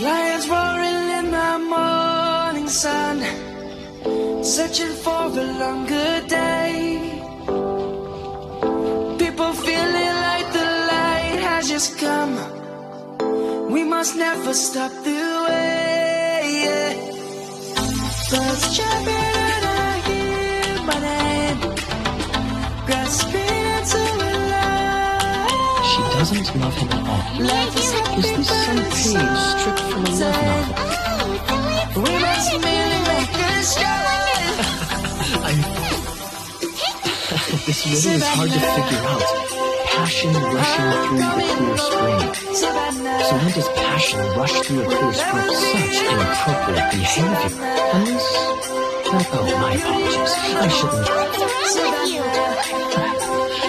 Lions roaring in the morning sun, searching for a longer day. People feeling like the light has just come. We must never stop the way. Birds chirping and I hear my name, grasping into a life. She doesn't love him at all. Is this some page stripped from a love novel? We must merely make a start. This really is hard to figure out. Passion rushing through the clear spring. So when does passion rush through a clear spring? Such inappropriate behavior. Unless... Oh, my apologies. I shouldn't...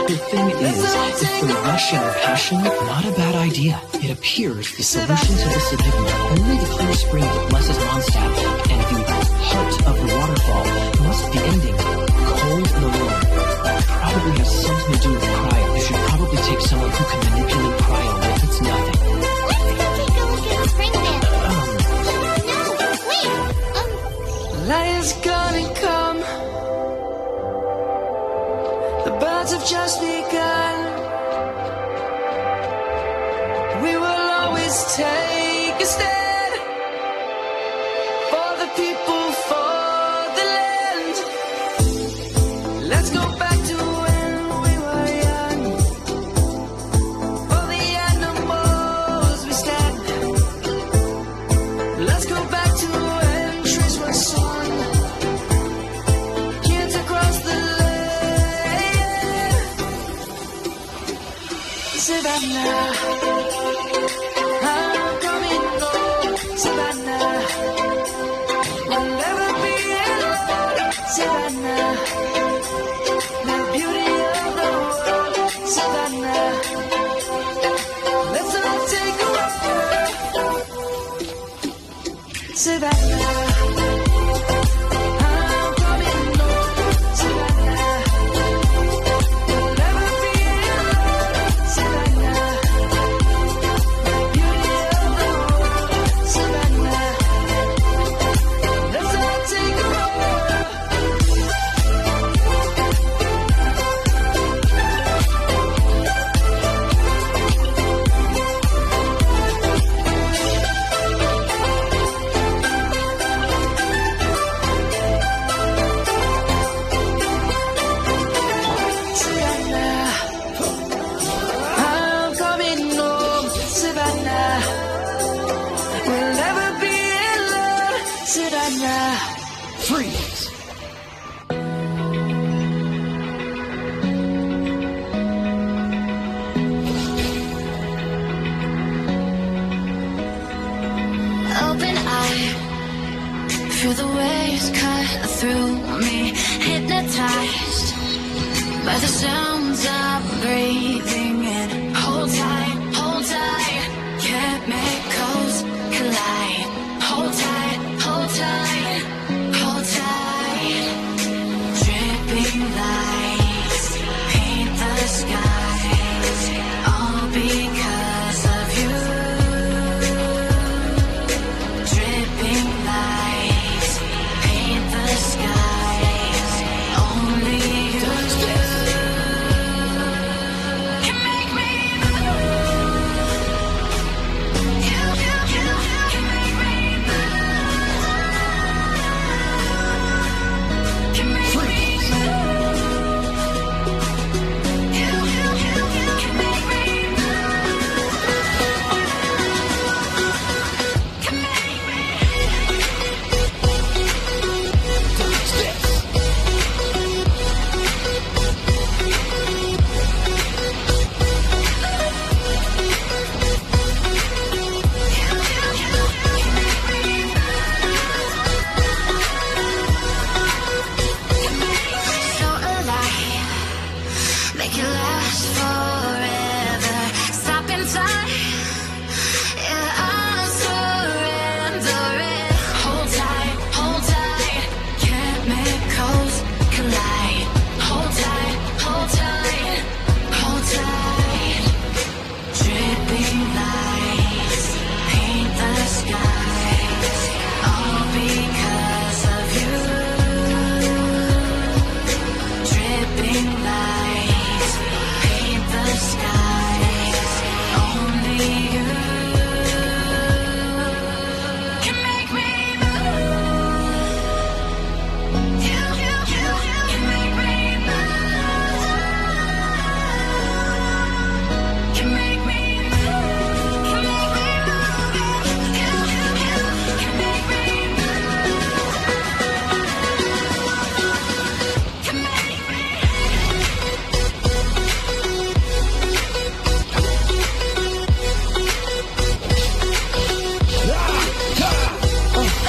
The thing is, if the rushing passion, not a bad idea. It appears the solution to this enigma, only the clear spring that blesses Mondstadt and the heart of the waterfall must be ending cold and alone. Probably has something to do with cryo. You should probably take someone who can manipulate cryo if it's nothing. Let's go take a look at the spring then. No, wait. Light is gonna come. The birds have just begun. We will always take a stand for the people, for the land. Let's go back to when we were young. For the animals we stand. Let's go back to when trees were swung. Kids across the land. Savannah, I'm coming home. Savannah, we'll never be alone. Savannah, the beauty of the world. Savannah, let's all take a walk. Savannah, I'm coming home. Savannah, we'll never be alone. Savannah, the beauty of the world. Savannah, let's all take a walk. Savannah, I'm coming home. Savannah, we'll never be alone. Savannah, Freeze! Open eye, feel the waves cut through me, hypnotized by the sounds I'm breathing in. Hold tight, chemicals collide. Hold tight, hold tight, hold tight. Dripping lights paint the skies, all because of you. Dripping lights paint the skies, only you can make me move. You can make me move. Can make me move. You can make me move. Can make me. So alive, make it last forever. Stop in time, yeah, I'm surrendering. Hold tight, chemicals collide. Hold tight, hold tight. Dripping lights paint the skies, all because of you. Dripping lights paint the skies, only you can make me move. You can make me move. Can make me move. Can make me move. You can make me move. Can make me.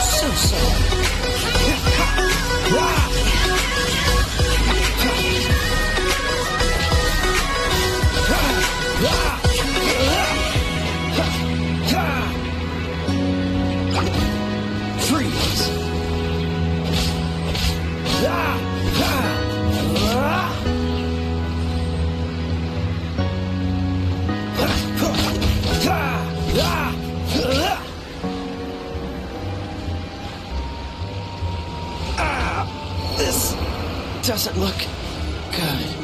So sorry. Freeze! This doesn't look good.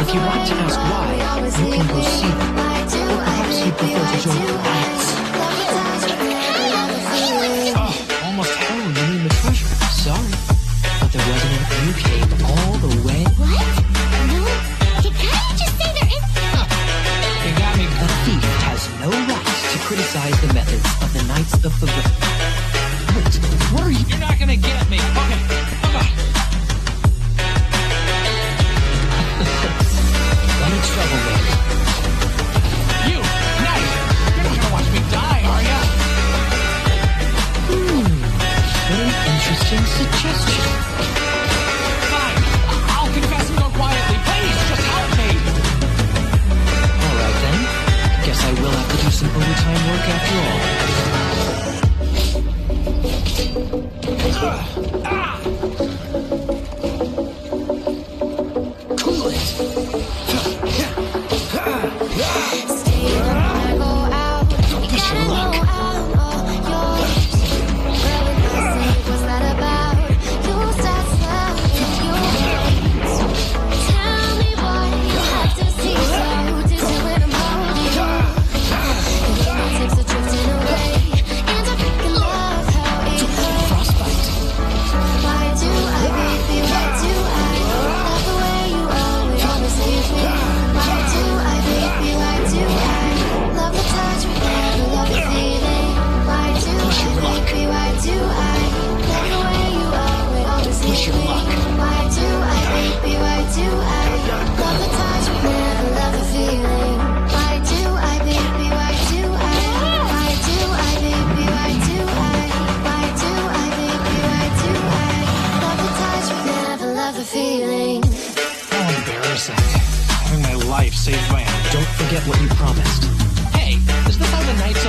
If you'd like to ask why, you can go see them. Or perhaps you prefer to join quiet. Oh, almost had me in the treasure. Sorry. But there wasn't enough. You came all the way. What? No. Can't you just say there is? You got me. The thief has no right to criticize the methods of the Knights of the Ring. Wait, what are you? You're not gonna get me. Okay, come on. What a troublemaker. You, Knight! You're not gonna watch me die, are ya? Very interesting suggestion. Fine. I'll confess and go quietly. Please, just help me. Alright then. Guess I will have to do some overtime work after all. Cool it.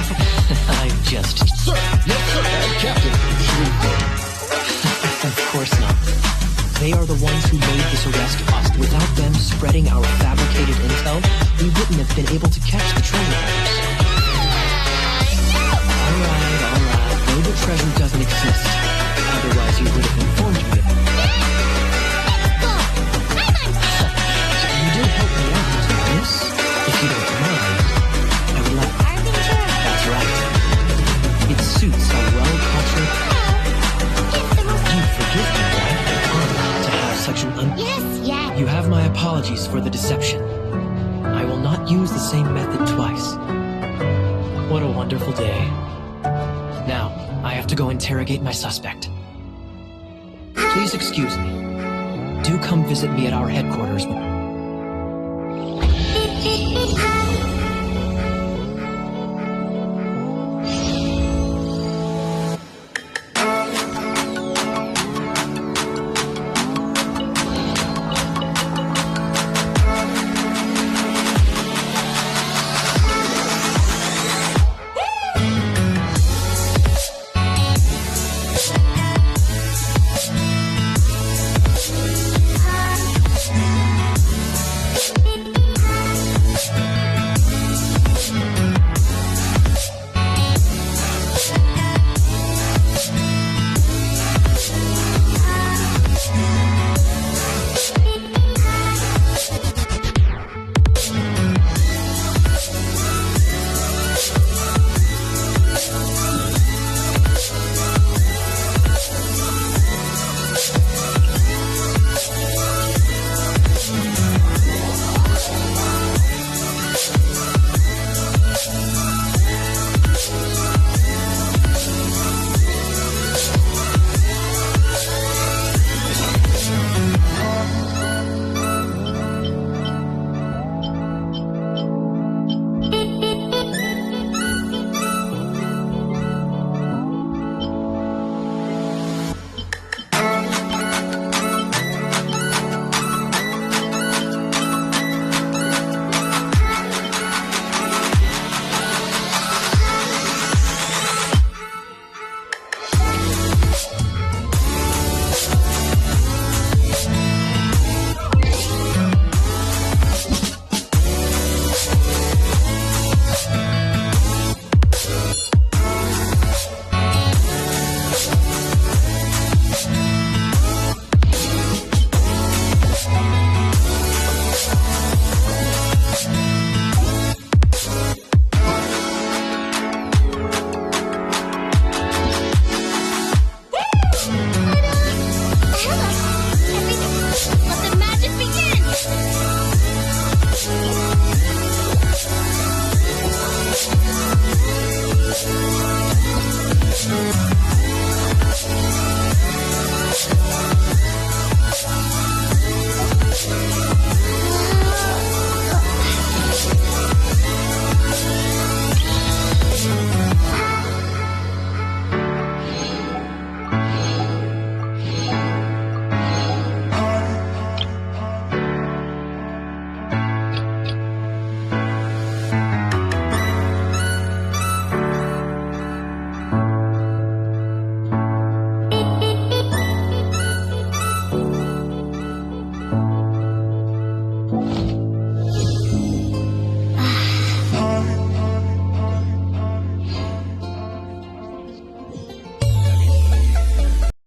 I'm just... Sir! Yes, sir! Captain! Of course not. They are the ones who made this arrest possible. Without them spreading our fabricated intel, we wouldn't have been able to catch the treasure hunters. Alright. Though the treasure doesn't exist. Otherwise you would have informed me of it. You did help me out, miss. If you don't mind, I would like... That's right. It suits our well-cultured... You forgive me, right? To have such an Yes. You have my apologies for the deception. I will not use the same method twice. What a wonderful day. Now, I have to go interrogate my suspect. Please excuse me. Do come visit me at our headquarters. Yes.